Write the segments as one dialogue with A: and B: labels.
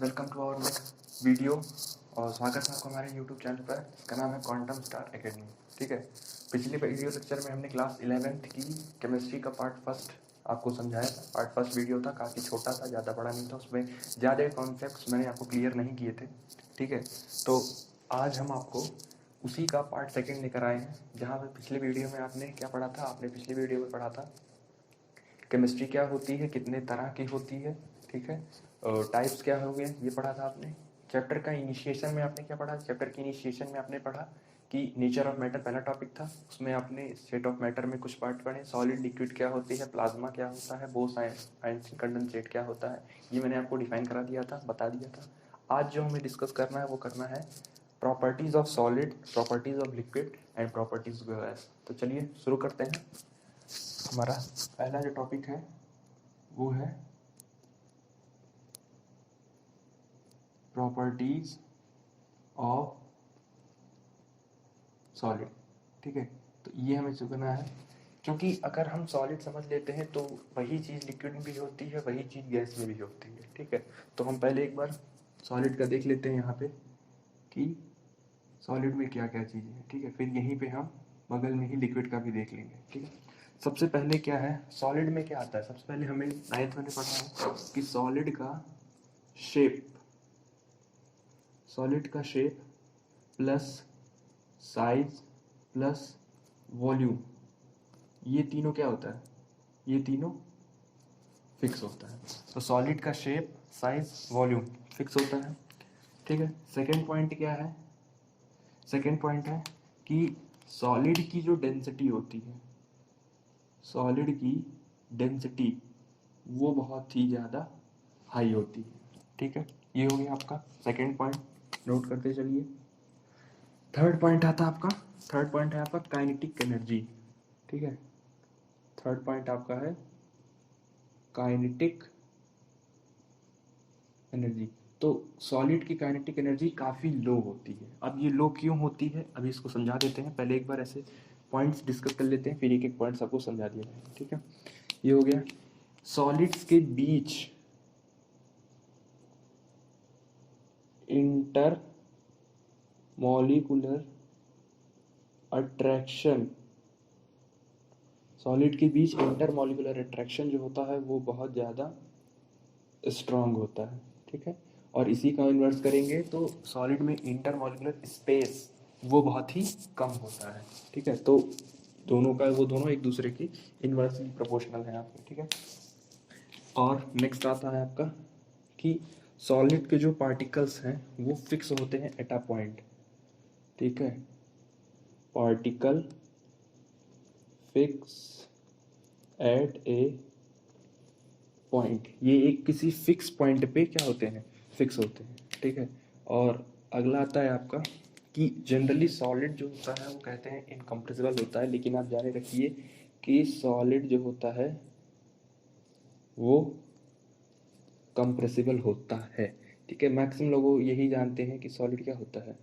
A: Welcome to our next video और स्वागत है आपको हमारे यूट्यूब चैनल पर। इसका नाम है क्वांटम स्टार एकेडमी। ठीक है, पिछले वीडियो लेक्चर में हमने क्लास 11th की केमिस्ट्री का पार्ट फर्स्ट आपको समझाया था। पार्ट फर्स्ट वीडियो था, काफ़ी छोटा था, ज़्यादा बड़ा नहीं था, उसमें ज़्यादा कॉन्सेप्ट्स मैंने आपको क्लियर नहीं किए थे। ठीक है, तो आज हम आपको उसी का पार्ट सेकेंड लेकर आए हैं, जहाँ पे पिछले वीडियो में आपने क्या पढ़ा था। आपने पिछले वीडियो में पढ़ा था केमिस्ट्री क्या होती है, कितने तरह की होती है। ठीक है, टाइप्स क्या हो गए ये पढ़ा था आपने। चैप्टर का इनिशिएशन में आपने क्या पढ़ा, चैप्टर के इनिशिएशन में आपने पढ़ा कि नेचर ऑफ मैटर पहला टॉपिक था। उसमें आपने स्टेट ऑफ मैटर में कुछ पार्ट पढ़े, सॉलिड लिक्विड क्या होती है, प्लाज्मा क्या होता है, बोस आयंस कंडेंसेट क्या होता है, ये मैंने आपको डिफाइन करा दिया था, बता दिया था। आज जो हमें डिस्कस करना है वो करना है properties of solid, properties of liquid and properties of gas. तो चलिए शुरू करते हैं। हमारा पहला जो टॉपिक है वो है प्रॉपर्टीज ऑफ सॉलिड। ठीक है, तो ये हमें चुनना है, क्योंकि अगर हम सॉलिड समझ लेते हैं तो वही चीज़ लिक्विड में भी होती है, वही चीज़ गैस में भी होती है। ठीक है, तो हम पहले एक बार सॉलिड का देख लेते हैं यहाँ पे कि सॉलिड में क्या क्या चीज़ें हैं। ठीक है, फिर यहीं पे हम बगल में ही लिक्विड का भी देख लेंगे। ठीक है, सबसे पहले क्या है, सॉलिड में क्या आता है। सबसे पहले हमें 9th में पढ़ा है कि सॉलिड का शेप, सॉलिड का shape plus size plus volume, ये तीनों क्या होता है, ये तीनों फिक्स होता है। तो सॉलिड का शेप, साइज, वॉल्यूम फिक्स होता है। ठीक है, सेकेंड पॉइंट क्या है, सेकेंड पॉइंट है कि सॉलिड की जो डेंसिटी होती है, सॉलिड की डेंसिटी वो बहुत ही ज़्यादा हाई होती है। ठीक है, ये हो गया आपका सेकेंड पॉइंट, नोट करते चलिए। थर्ड पॉइंट आता है आपका, थर्ड पॉइंट है आपका काइनेटिक एनर्जी। ठीक है, थर्ड पॉइंट आपका है काइनेटिक एनर्जी। तो सॉलिड की काइनेटिक एनर्जी काफ़ी लो होती है। अब ये लो क्यों होती है, अभी इसको समझा देते हैं। पहले एक बार ऐसे पॉइंट्स डिस्कस कर लेते हैं, फिर एक एक पॉइंट सबको समझा दिया जाएगा। ठीक है, ये हो गया सॉलिड्स के बीच इंटर मॉलिक्यूलर अट्रैक्शन, सॉलिड के बीच इंटर मॉलिक्यूलर अट्रैक्शन जो होता है वो बहुत ज़्यादा स्ट्रांग होता है। ठीक है, और इसी का इन्वर्स करेंगे तो सॉलिड में इंटर मॉलिक्यूलर स्पेस वो बहुत ही कम होता है। ठीक है, तो दोनों का वो दोनों एक दूसरे की इन्वर्सली प्रोपोर्शनल है आपके। ठीक है, और नेक्स्ट आता है आपका कि सॉलिड के जो पार्टिकल्स हैं वो फिक्स होते हैं एट अ पॉइंट। ठीक है, पार्टिकल फिक्स एट ए पॉइंट, ये एक किसी फिक्स पॉइंट पे क्या होते हैं, फिक्स होते हैं। ठीक है, और अगला आता है आपका कि जनरली सॉलिड जो होता है वो कहते हैं इनकम्प्रेसिबल होता है, लेकिन आप जाने रखिए कि सॉलिड जो होता है वो कंप्रेसिबल होता है। ठीक है, मैक्सिमम लोग यही जानते हैं कि सॉलिड क्या होता है,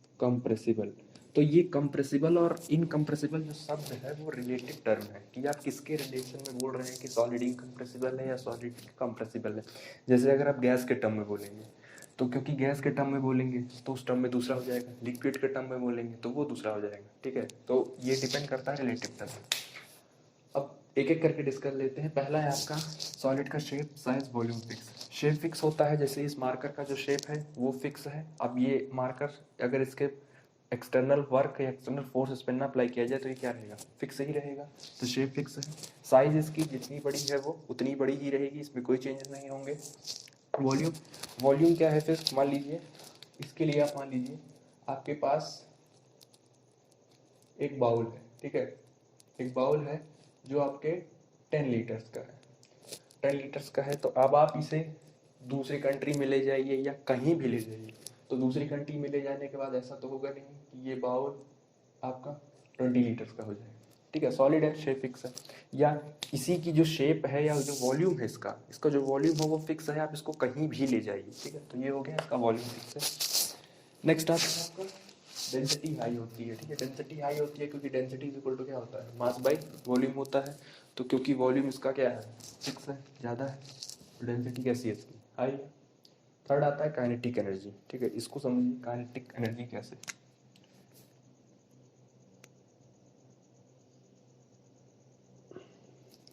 A: इनकम्प्रेसिबल। तो ये कंप्रेसिबल और इनकम्प्रेसिबल जो शब्द है वो रिलेटिव टर्म है कि आप किसके रिलेशन में बोल रहे हैं कि सॉलिड इनकम्प्रेसिबल है या सॉलिड कंप्रेसिबल है। जैसे अगर आप गैस के टर्म में बोलेंगे तो क्योंकि गैस के टर्म में बोलेंगे तो उस टर्म में दूसरा हो जाएगा, लिक्विड के टर्म में बोलेंगे तो वो दूसरा हो जाएगा। ठीक है, तो ये डिपेंड करता है रिलेटिव टर्म। अब एक एक करके डिस्कस लेते हैं। पहला है आपका सॉलिड का shape, size, volume fix. Shape fix होता है, जैसे इस मार्कर का जो शेप है वो फिक्स है। अब ये मार्कर अगर इसके एक्सटर्नल वर्क या एक्सटर्नल फोर्स इस पर ना अप्लाई किया जाए तो ये क्या रहेगा, फिक्स ही रहेगा। तो शेप फिक्स है। साइज इसकी जितनी बड़ी है वो उतनी बड़ी ही रहेगी, इसमें कोई चेंजेस नहीं होंगे। वॉल्यूम, वॉल्यूम क्या है, फिर मान लीजिए इसके लिए आप मान लीजिए आपके पास एक बाउल है। ठीक है, एक बाउल है जो आपके 10 लीटर्स का है, 10 लीटर्स का है। तो अब आप इसे दूसरी कंट्री में ले जाइए या कहीं भी ले जाइए, तो दूसरी कंट्री में ले जाने के बाद ऐसा तो होगा नहीं कि ये बाउल आपका 20 लीटर्स का हो जाएगा। ठीक है, सॉलिड है, शेप फिक्स है। या इसी की जो शेप है या जो वॉल्यूम है इसका, इसका जो वॉल्यूम है वो फिक्स है, आप इसको कहीं भी ले जाइए। ठीक है, तो ये हो गया इसका वॉल्यूम फिक्स है। नेक्स्ट आता है आपका डेंसिटी हाई होती है। ठीक है, डेंसिटी हाई होती है क्योंकि डेंसिटी इज इक्वल टू क्या होता है, मास बाई वॉल्यूम होता है। तो क्योंकि वॉल्यूम इसका क्या है, फिक्स है, ज़्यादा है। डेंसिटी कैसी है इसकी, हाई है। थर्ड आता है काइनेटिक एनर्जी, ठीक है, इसको समझिए काइनेटिक एनर्जी कैसे।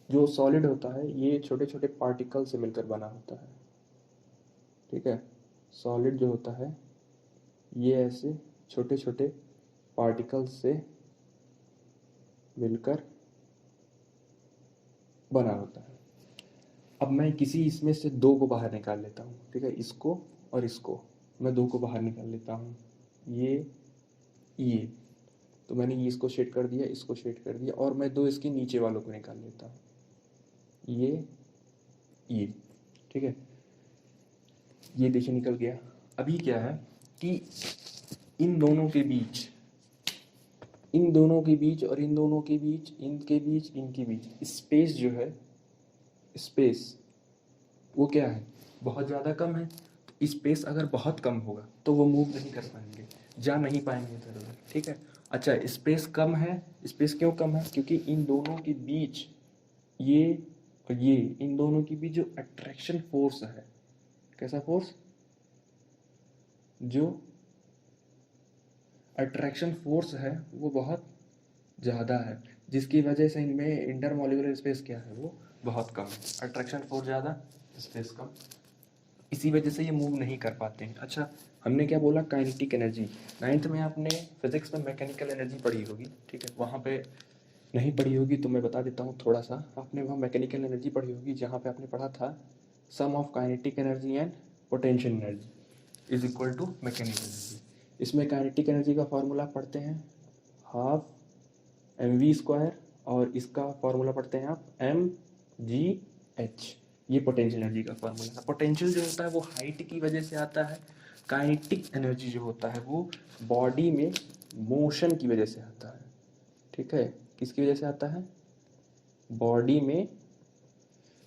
A: जो सॉलिड होता है ये छोटे छोटे पार्टिकल से मिलकर बना होता है, ठीक है। सॉलिड जो होता है ये ऐसे छोटे छोटे पार्टिकल्स से मिलकर बना होता है। अब मैं किसी इसमें से दो को बाहर निकाल लेता हूँ, ठीक है, इसको और इसको मैं दो को बाहर निकाल लेता हूँ, ये तो मैंने ये इसको शेड कर दिया, इसको शेड कर दिया, और मैं दो इसके नीचे वालों को निकाल लेता हूँ, ये ठीक है, ये देखिए निकल गया। अभी क्या है कि इन दोनों के बीच, इन दोनों के बीच और इन दोनों के बीच, इनके बीच, इनके बीच स्पेस जो है, स्पेस वो क्या है, बहुत ज़्यादा कम है। तो स्पेस अगर बहुत कम होगा तो वो मूव नहीं कर पाएंगे, जा नहीं पाएंगे इधर उधर, ठीक है। अच्छा स्पेस कम है, स्पेस क्यों कम है, क्योंकि इन दोनों के बीच ये और ये, इन दोनों के बीच जो अट्रैक्शन फोर्स है, कैसा फोर्स, जो अट्रैक्शन फोर्स है वो बहुत ज़्यादा है, जिसकी वजह से इनमें इंटरमॉलिक्यूलर स्पेस क्या है, वो बहुत कम है। अट्रैक्शन फोर्स ज़्यादा, स्पेस कम, इसी वजह से ये मूव नहीं कर पाते हैं। अच्छा हमने क्या बोला, काइनेटिक एनर्जी। नाइन्थ में आपने फिजिक्स में मैकेनिकल एनर्जी पढ़ी होगी, ठीक है, वहाँ पे नहीं पढ़ी होगी तो मैं बता देता हूँ थोड़ा सा। आपने वहाँ मैकेनिकल एनर्जी पढ़ी होगी जहाँ पे आपने पढ़ा था sum of kinetic energy and potential energy is equal to mechanical energy. इसमें काइनेटिक एनर्जी का फॉर्मूला पढ़ते हैं हाफ mv², और इसका फॉर्मूला पढ़ते हैं आप mgh। ये पोटेंशियल एनर्जी का फॉर्मूला है। पोटेंशियल जो होता है वो हाइट की वजह से आता है, काइनेटिक एनर्जी जो होता है वो बॉडी में मोशन की वजह से आता है, ठीक है। किसकी वजह से आता है, बॉडी में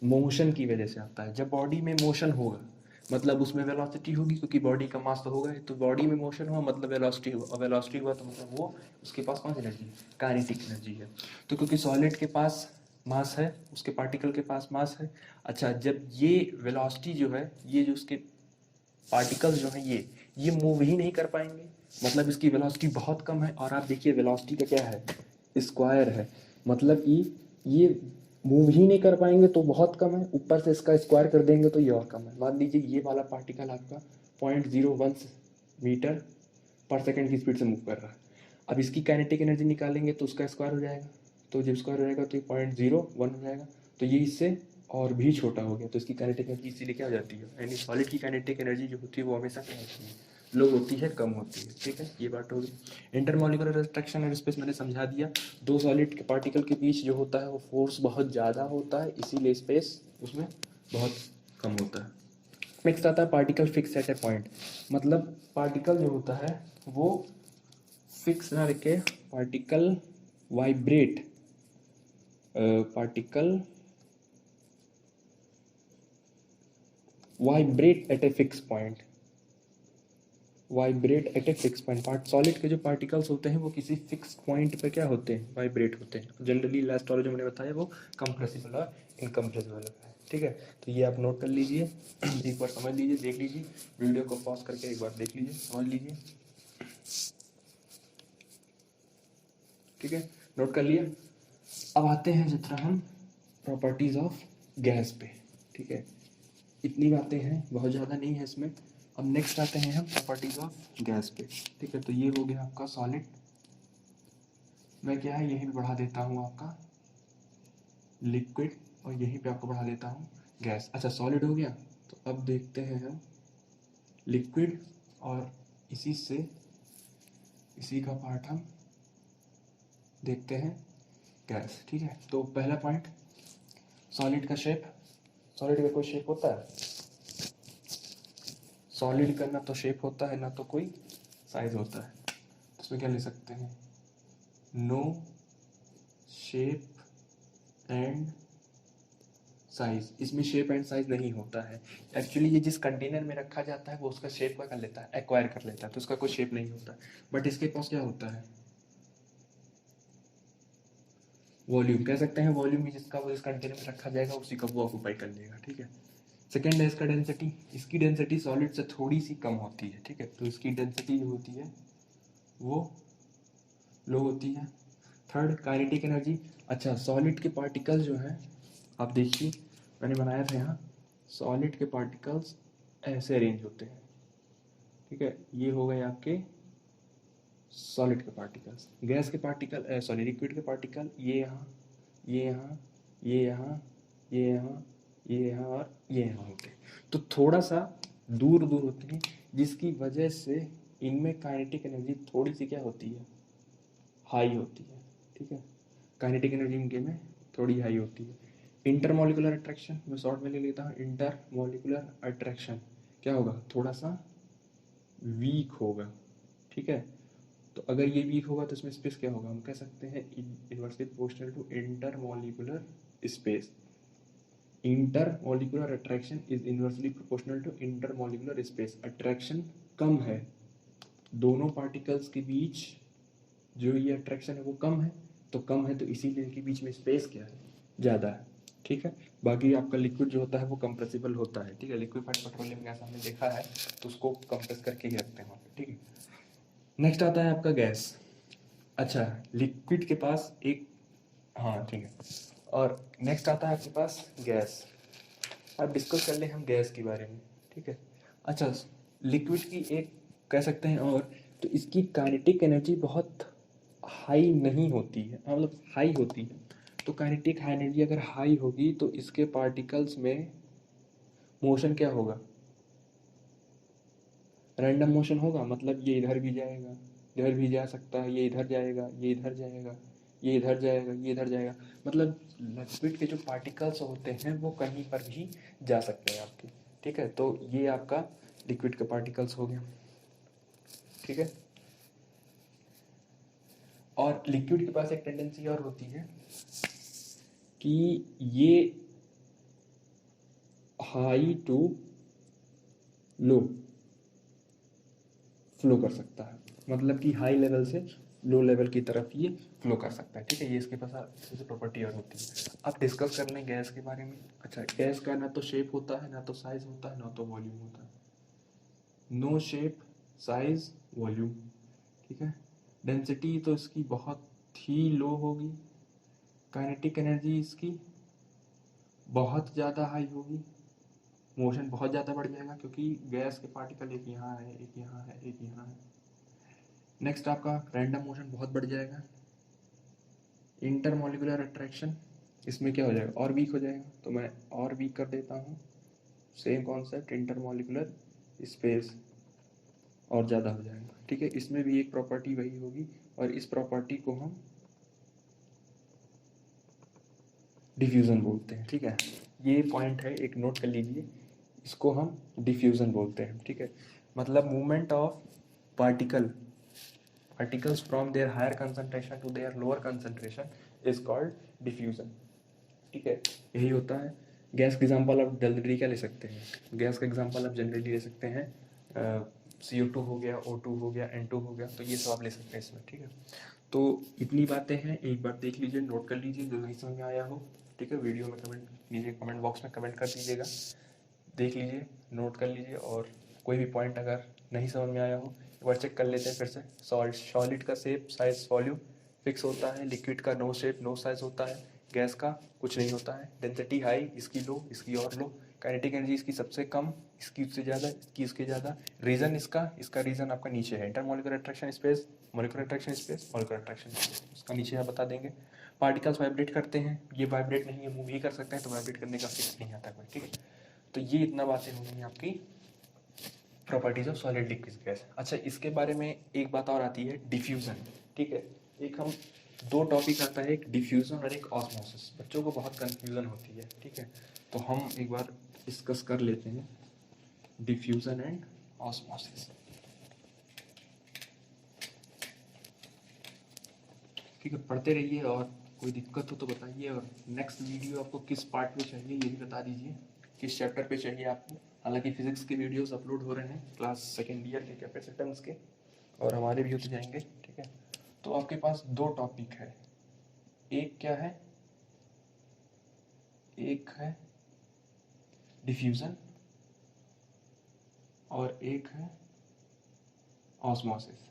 A: मोशन की वजह से आता है। जब बॉडी में मोशन होगा मतलब उसमें वेलोसिटी होगी, क्योंकि बॉडी का मास तो होगा ही, तो बॉडी में मोशन हुआ मतलब वेलोसिटी हुआ, और वेलोसिटी हुआ तो मतलब वो उसके पास कौन सी एनर्जी है, काइनेटिक एनर्जी है। तो क्योंकि सॉलिड के पास मास है, उसके पार्टिकल के पास मास है। अच्छा जब ये वेलोसिटी जो है, ये जो उसके पार्टिकल्स जो हैं ये मूव ही नहीं कर पाएंगे, मतलब इसकी वेलोसिटी बहुत कम है। और आप देखिए वेलोसिटी का क्या है, स्क्वायर है, मतलब कि ये मूव ही नहीं कर पाएंगे तो बहुत कम है, ऊपर से इसका स्क्वायर कर देंगे तो ये और कम है। मान लीजिए ये वाला पार्टिकल आपका 0.01 मीटर पर सेकेंड की स्पीड से मूव कर रहा है। अब इसकी काइनेटिक एनर्जी निकालेंगे तो उसका स्क्वायर हो जाएगा, तो जब स्क्वायर हो जाएगा तो ये 0.01 हो जाएगा, तो ये इससे और भी छोटा हो गया, तो इसकी काइनेटिक एनर्जी इसीलिए क्या हो जाती है, यानी सॉलिड की काइनेटिक एनर्जी जो होती है वो हमेशा क्या होती है, लो होती है, कम होती है, ठीक है। ये बात होगी। इंटरमॉलिक्यूलर रिस्ट्रक्शन और स्पेस मैंने समझा दिया। दो सॉलिड के पार्टिकल के बीच जो होता है वो फोर्स बहुत ज़्यादा होता है, इसीलिए स्पेस उसमें बहुत कम होता है। नेक्स्ट आता है पार्टिकल फिक्स एट ए पॉइंट, मतलब पार्टिकल जो होता है वो फिक्स ना रखे, particle vibrate, particle vibrate eight a fix point, vibrate eight a fix point. Solid के जो पार्टिकल्स होते हैं वो किसी फिक्स पॉइंट पे क्या होते हैं, वाइब्रेट होते हैं। जनरली लास्ट वाला जो मैंने बताया वो कंप्रेसिबल और इनकम्प्रेसिबल है, ठीक है। तो ये आप नोट कर लीजिए, एक बार समझ लीजिए, देख लीजिए, वीडियो को पॉज करके एक बार देख लीजिए, समझ लीजिए, ठीक है, नोट कर लिया। अब आते हैं जितना हम प्रॉपर्टीज ऑफ गैस पे, ठीक है, इतनी बातें हैं, बहुत ज़्यादा नहीं है इसमें। अब नेक्स्ट आते हैं हम प्रॉपर्टीज ऑफ गैस पे, ठीक है। तो ये हो गया आपका सॉलिड, मैं क्या है यहीं पे बढ़ा देता हूँ आपका लिक्विड, और यहीं पे आपको बढ़ा देता हूँ गैस। अच्छा सॉलिड हो गया, तो अब देखते हैं हम लिक्विड, और इसी से इसी का पार्ट हम देखते हैं गैस, ठीक है। तो पहला पॉइंट, सॉलिड का शेप, सॉलिड का कोई शेप होता है, सॉलिड का ना तो शेप होता है ना तो कोई साइज होता है, तो इसमें क्या ले सकते हैं, नो शेप एंड साइज। इसमें शेप एंड साइज नहीं होता है। एक्चुअली ये जिस कंटेनर में रखा जाता है वो उसका शेप क्या कर लेता है, एक्वायर कर लेता है, तो उसका कोई शेप नहीं होता। बट इसके पास क्या होता है, वॉल्यूम, कह सकते हैं वॉल्यूम भी, जिसका वो जिस कंटेनर में रखा जाएगा उसी का वो ऑक्यूपाई कर लेगा, ठीक है। सेकेंड है इसका डेंसिटी, इसकी डेंसिटी सॉलिड से थोड़ी सी कम होती है, ठीक है, तो इसकी डेंसिटी जो होती है वो लो होती है। थर्ड काइनेटिक एनर्जी, अच्छा सॉलिड के पार्टिकल जो हैं आप देखिए मैंने बनाया था यहाँ, सॉलिड के पार्टिकल्स ऐसे अरेंज होते हैं, ठीक है, ये हो गए आपके सॉलिड के पार्टिकल्स। गैस के पार्टिकल सॉरी लिक्विड के पार्टिकल ये यहाँ, ये यहाँ, ये यहाँ, ये यहाँ, ये यहाँ और ये यहाँ होते हैं, तो थोड़ा सा दूर दूर होते हैं, जिसकी वजह से इनमें काइनेटिक एनर्जी थोड़ी सी क्या होती है, हाई होती है, ठीक है, काइनेटिक एनर्जी इनके में थोड़ी हाई होती है। इंटरमोलिकुलर अट्रैक्शन मैं शॉर्ट में ले लेता हूँ, इंटरमोलिकुलर अट्रैक्शन क्या होगा, थोड़ा सा वीक होगा, ठीक है, तो अगर ये वीक होगा तो इसमें स्पेस क्या होगा, हम कह सकते हैं inversely proportional to intermolecular space. Intermolecular attraction is inversely proportional to intermolecular space, attraction कम है दोनों पार्टिकल्स के बीच, जो ये अट्रैक्शन है वो कम है, तो कम है तो इसीलिए इनके बीच में स्पेस क्या है, ज़्यादा है, ठीक है। बाकी आपका लिक्विड जो होता है वो कंप्रेसिबल होता है, ठीक है, लिक्विफाइड पेट्रोलियम गैस हमने देखा है तो उसको कंप्रेस करके ही रखते हैं वहाँ पे, ठीक है। नेक्स्ट आता है आपका गैस, अच्छा लिक्विड के पास एक, हाँ ठीक है, और नेक्स्ट आता है आपके पास गैस। अब डिस्कस कर लें हम गैस के बारे में, ठीक है। अच्छा लिक्विड की एक कह सकते हैं, और तो इसकी काइनेटिक एनर्जी बहुत हाई नहीं होती है, मतलब हाई होती है, तो काइनेटिक एनर्जी अगर हाई होगी तो इसके पार्टिकल्स में मोशन क्या होगा, रैंडम मोशन होगा, मतलब ये इधर भी जाएगा, इधर भी जा सकता है, ये इधर जाएगा, ये इधर जाएगा, ये इधर जाएगा, ये इधर जाएगा, मतलब लिक्विड के जो पार्टिकल्स होते हैं वो कहीं पर भी जा सकते हैं आपके, ठीक है, तो ये आपका लिक्विड के पार्टिकल्स हो गया, ठीक है। और लिक्विड के पास एक टेंडेंसी और होती है कि ये हाई टू लो फ्लो कर सकता है, मतलब कि हाई लेवल से लो लेवल की तरफ ये फ्लो कर सकता है, ठीक है, ये इसके पास ऐसी प्रॉपर्टी और होती है। अब डिस्कस कर लें गैस के बारे में। अच्छा गैस का ना तो शेप होता है, ना तो साइज होता है, ना तो वॉल्यूम होता है, नो शेप साइज वॉल्यूम, ठीक है। डेंसिटी तो इसकी बहुत ही लो होगी, काइनेटिक एनर्जी इसकी बहुत ज़्यादा हाई होगी, मोशन बहुत ज़्यादा बढ़ जाएगा क्योंकि गैस के पार्टिकल एक यहाँ है, एक यहाँ है, एक यहाँ है। नेक्स्ट आपका रैंडम मोशन बहुत बढ़ जाएगा। इंटरमोलिकुलर अट्रैक्शन इसमें क्या हो जाएगा, और वीक हो जाएगा, तो मैं और वीक कर देता हूँ, सेम कॉन्सेप्ट इंटरमोलिकुलर स्पेस और ज़्यादा हो जाएगा, ठीक है। इसमें भी एक प्रॉपर्टी वही होगी और इस प्रॉपर्टी को हम डिफ्यूज़न बोलते हैं, ठीक है। ये पॉइंट है, एक नोट कर लीजिए, इसको हम डिफ्यूज़न बोलते हैं, ठीक है, मतलब movement of particle particles from their higher concentration to their lower concentration is called diffusion, ठीक है, यही होता है। गैस का एग्जांपल आप जनरली क्या ले सकते हैं, गैस का एग्जांपल आप जनरली ले सकते हैं CO2 हो गया, O2 हो गया, N2 हो गया, तो ये सब आप ले सकते हैं इसमें, ठीक है। तो इतनी बातें हैं, एक बार देख लीजिए, नोट कर लीजिए जो नहीं समझ में आया हो, ठीक है, वीडियो में कमेंट कीजिए, कमेंट बॉक्स में कमेंट कर दीजिएगा, देख लीजिए, नोट कर लीजिए, और कोई भी पॉइंट अगर नहीं समझ में आया हो एक बार चेक कर लेते हैं फिर से। सॉलिड का शेप साइज वॉल्यूम फिक्स होता है, लिक्विड का नो शेप नो साइज होता है, गैस का कुछ नहीं होता है, डेंसिटी हाई, इसकी लो, इसकी और लो, काइनेटिक एनर्जी इसकी सबसे कम, इसकी उससे ज़्यादा, इसकी उसके ज़्यादा। रीज़न इसका रीज़न आपका नीचे है, intermolecular attraction space, molecular attraction space, molecular attraction space, उसका नीचे आप बता देंगे। पार्टिकल्स वाइब्रेट करते हैं, ये वाइब्रेट नहीं है, मूव ही कर सकते हैं, तो वाइब्रेट करने का फिक्स नहीं आता कोई, ठीक है। तो ये इतना बातें हो गई आपकी properties of solid liquid gas. अच्छा इसके बारे में एक बात और आती है, डिफ्यूज़न, ठीक है। एक हम दो टॉपिक आता है, एक डिफ्यूज़न और एक ऑस्मोसिस, बच्चों को बहुत कन्फ्यूज़न होती है, ठीक है, तो हम एक बार डिस्कस कर लेते हैं डिफ्यूज़न एंड ऑस्मोसिस, ठीक है। पढ़ते रहिए और कोई दिक्कत हो तो बताइए, और नेक्स्ट वीडियो आपको किस पार्ट में चाहिए ये भी बता दीजिए, किस चैप्टर पे चाहिए आपको। हालांकि फिजिक्स के वीडियोस अपलोड हो रहे हैं क्लास सेकेंड ईयर के कैपेसिटेंस के, और हमारे भी होते जाएंगे, ठीक है। तो आपके पास दो टॉपिक है, एक क्या है, एक है डिफ्यूज़न और एक है ऑस्मोसिस।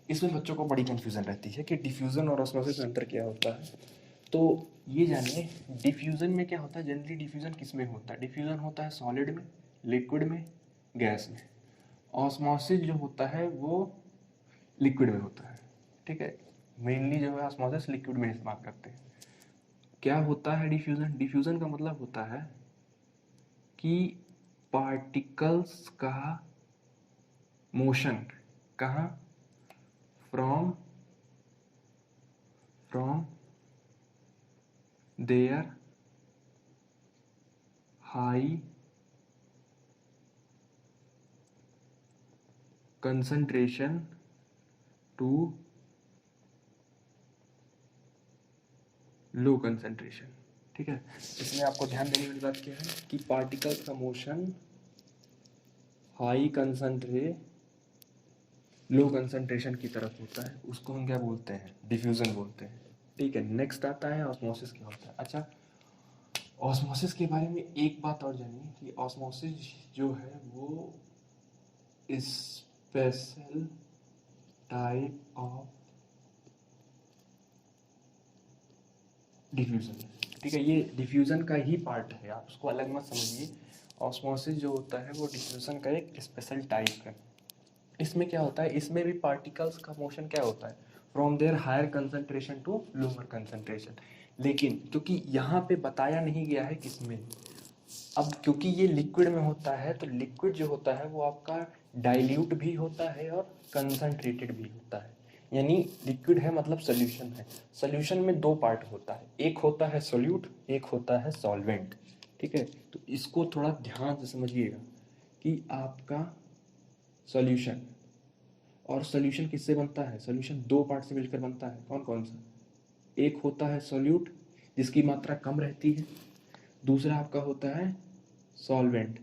A: इसमें बच्चों को बड़ी कन्फ्यूज़न रहती है कि डिफ्यूज़न और ऑस्मोसिस में अंतर क्या होता है। तो ये जानिए, डिफ्यूज़न में क्या होता है, जनरली डिफ्यूज़न किस में होता है? डिफ्यूज़न होता है सॉलिड में, लिक्विड में, गैस में। ऑस्मोसिस जो होता है वो लिक्विड में होता है, ठीक है। मेनली जो है ऑस्मोसिस लिक्विड में इस्तेमाल करते हैं। क्या होता है डिफ्यूज़न? डिफ्यूज़न का मतलब होता है कि पार्टिकल्स का मोशन कहाँ, from their high concentration to low concentration, ठीक है। इसमें आपको ध्यान देने वाली बात क्या है कि पार्टिकल्स का मोशन हाई कंसंट्रे लो कंसंट्रेशन की तरफ होता है, उसको हम क्या बोलते हैं? डिफ्यूज़न बोलते हैं, ठीक है। नेक्स्ट आता है ऑस्मोसिस क्या होता है। अच्छा, ऑस्मोसिस के बारे में एक बात और जानिए कि ऑस्मोसिस जो है वो स्पेशल टाइप ऑफ डिफ्यूज़न है, ठीक है। ये डिफ्यूज़न का ही पार्ट है, आप उसको अलग मत समझिए। ऑस्मोसिस जो होता है वो डिफ्यूज़न का एक स्पेशल टाइप है। इसमें क्या होता है, इसमें भी पार्टिकल्स का मोशन क्या होता है, from their higher concentration to lower concentration. लेकिन क्योंकि यहाँ पे बताया नहीं गया है किसमें, अब क्योंकि ये लिक्विड में होता है तो लिक्विड जो होता है वो आपका डाइल्यूट भी होता है और कंसंट्रेटेड भी होता है। यानी लिक्विड है मतलब सोल्यूशन है। सोल्यूशन में दो पार्ट होता है, एक होता है सोल्यूट, एक होता है सॉल्वेंट, ठीक है। तो इसको थोड़ा ध्यान से समझिएगा कि आपका सॉल्यूशन, और सॉल्यूशन किससे बनता है? सॉल्यूशन दो पार्ट से मिलकर बनता है। कौन कौन सा? एक होता है सॉल्यूट जिसकी मात्रा कम रहती है, दूसरा आपका होता है सॉल्वेंट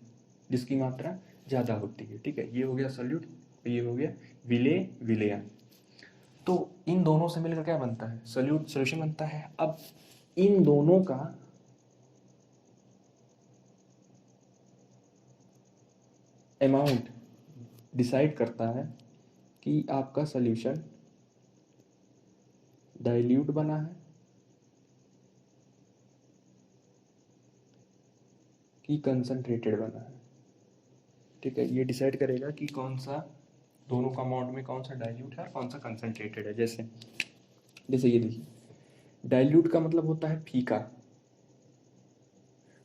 A: जिसकी मात्रा ज़्यादा होती है, ठीक है। ये हो गया सॉल्यूट, ये हो गया विलेयन। तो इन दोनों से मिलकर क्या बनता है? सॉल्यूशन बनता है। अब इन दोनों का अमाउंट डिसाइड करता है कि आपका सॉल्यूशन डाइल्यूट बना है कि कंसंट्रेटेड बना है, ठीक है। ये डिसाइड करेगा कि कौन सा दोनों का अमाउंट में कौन सा डाइल्यूट है और कौन सा कंसंट्रेटेड है। जैसे जैसे ये देखिए, डाइल्यूट का मतलब होता है फीका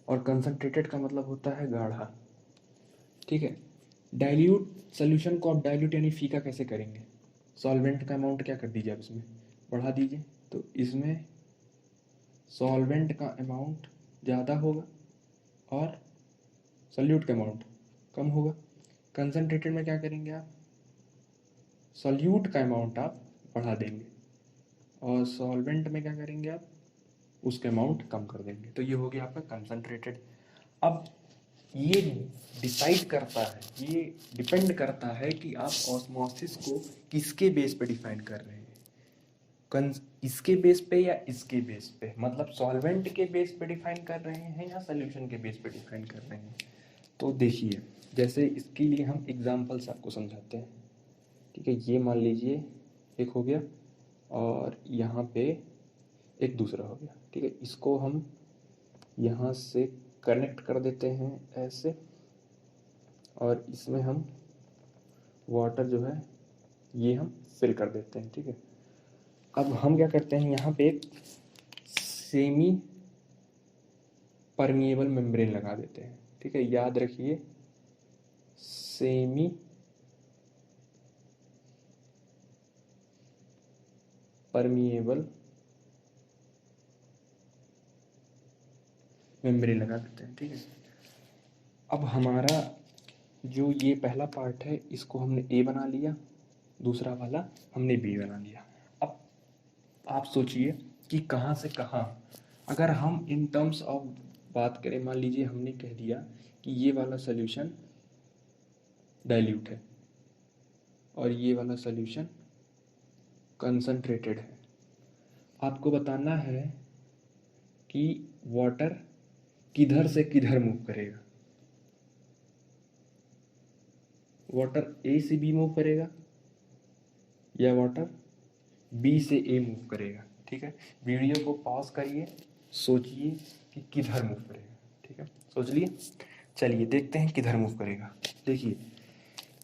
A: और कंसंट्रेटेड का मतलब होता है गाढ़ा, ठीक है। डाइल्यूट सॉल्यूशन को आप डाइल्यूट यानी फीका कैसे करेंगे? सॉल्वेंट का अमाउंट क्या कर दीजिए आप इसमें, बढ़ा दीजिए, तो इसमें सॉल्वेंट का अमाउंट ज़्यादा होगा और सॉल्यूट का अमाउंट कम होगा। कंसंट्रेटेड में क्या करेंगे आप, सॉल्यूट का अमाउंट आप बढ़ा देंगे और सॉल्वेंट में क्या करेंगे आप, उसका अमाउंट कम कर देंगे। तो ये हो गया आपका कंसंट्रेटेड। अब ये डिसाइड करता है, ये डिपेंड करता है कि आप ऑस्मोसिस को किसके बेस पे डिफाइन कर रहे हैं, इसके बेस पे या इसके बेस पे, मतलब सॉल्वेंट के बेस पे डिफाइन कर रहे हैं या सोल्यूशन के बेस पे डिफाइन कर रहे हैं। तो देखिए, जैसे इसके लिए हम एग्जांपल्स आपको समझाते हैं, ठीक है। ये मान लीजिए एक हो गया और यहाँ पे एक दूसरा हो गया, ठीक है। इसको हम यहाँ से कनेक्ट कर देते हैं ऐसे, और इसमें हम वाटर जो है ये हम फिल कर देते हैं, ठीक है। अब हम क्या करते हैं, यहाँ पे एक सेमी परमिएबल मेम्ब्रेन लगा देते हैं, ठीक है। याद रखिए, सेमी परमिएबल मेम्ब्रेन लगा देते हैं, ठीक है। अब हमारा जो ये पहला पार्ट है इसको हमने ए बना लिया, दूसरा वाला हमने बी बना लिया। अब आप सोचिए कि कहाँ से कहाँ, अगर हम इन टर्म्स ऑफ बात करें, मान लीजिए हमने कह दिया कि ये वाला सॉल्यूशन डाइल्यूट है और ये वाला सॉल्यूशन कंसंट्रेटेड है। आपको बताना है कि वाटर किधर से किधर मूव करेगा, वाटर ए से बी मूव करेगा या वाटर बी से ए मूव करेगा। ठीक है, वीडियो को पॉज करिए, सोचिए कि किधर मूव करेगा। ठीक है, सोच लिए, चलिए देखते हैं किधर मूव करेगा। देखिए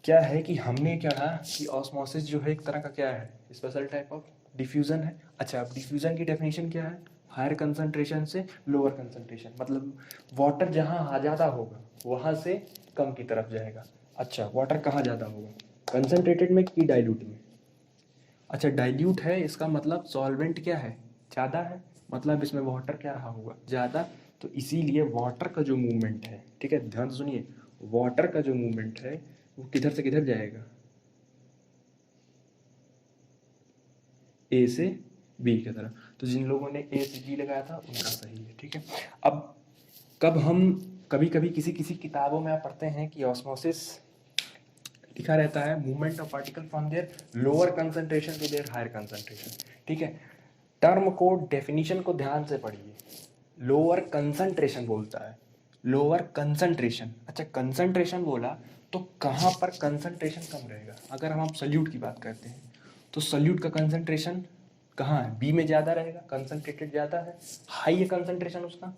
A: क्या है कि हमने क्या कहा कि ऑस्मोसिस जो है एक तरह का क्या है, स्पेशल टाइप ऑफ डिफ्यूजन है। अच्छा, अब डिफ्यूजन की डेफिनेशन क्या है, हायर कंसंट्रेशन से लोअर कंसंट्रेशन, मतलब वाटर जहाँ ज़्यादा होगा वहाँ से कम की तरफ जाएगा। अच्छा, वाटर कहाँ ज़्यादा होगा, कंसंट्रेटेड में कि डाइल्यूट में। अच्छा, डाइल्यूट है, इसका मतलब सॉल्वेंट क्या है, ज़्यादा है, मतलब इसमें वाटर क्या रहा होगा, ज़्यादा। तो इसीलिए वाटर का जो मूवमेंट है, ठीक है ध्यान से सुनिए, वाटर का जो मूवमेंट है वो किधर से किधर जाएगा, ए से बी की तरफ। तो जिन लोगों ने ए से बी लगाया था उनका सही है। ठीक है, अब कब हम कभी कभी किसी किसी किताबों में आप पढ़ते हैं कि ऑस्मोसिस लिखा रहता है movement of particle from their lower concentration to their higher concentration. ठीक है, टर्म को डेफिनेशन को ध्यान से पढ़िए, लोअर कंसंट्रेशन बोलता है, लोअर कंसंट्रेशन। अच्छा, कंसंट्रेशन बोला तो कहाँ पर कंसंट्रेशन कम रहेगा, अगर हम सल्यूट की बात करते हैं तो सल्यूट का कंसंट्रेशन कहाँ है, बी में ज़्यादा रहेगा, कंसंट्रेटेड ज़्यादा है, हाई है कंसंट्रेशन उसका।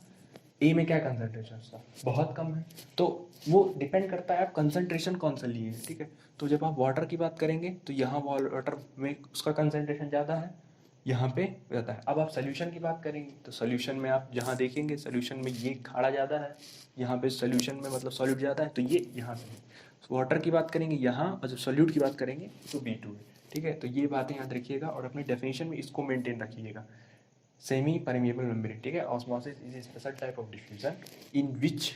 A: ए में क्या कंसंट्रेशन उसका, बहुत कम है। तो वो डिपेंड करता है आप कंसंट्रेशन कौन सा लिए। ठीक है, तो जब आप वाटर की बात करेंगे तो यहाँ वाटर में उसका कंसंट्रेशन ज़्यादा है, यहाँ पे ज़्यादा है। अब आप सोल्यूशन की बात करेंगे तो सोल्यूशन में आप जहाँ देखेंगे सोल्यूशन में ये खाड़ा ज़्यादा है, यहाँ पे सोल्यूशन में मतलब सॉल्यूट ज़्यादा है, तो ये यहाँ से है। वाटर की बात करेंगे यहाँ, और जब सोल्यूट की बात करेंगे तो B2 है। ठीक है, तो ये बातें याद रखिएगा और अपनी डेफिनेशन में इसको मेंटेन रखिएगा। सेमी परमिएबल मेम्ब्रेन, ठीक है, osmosis is a special type of diffusion in which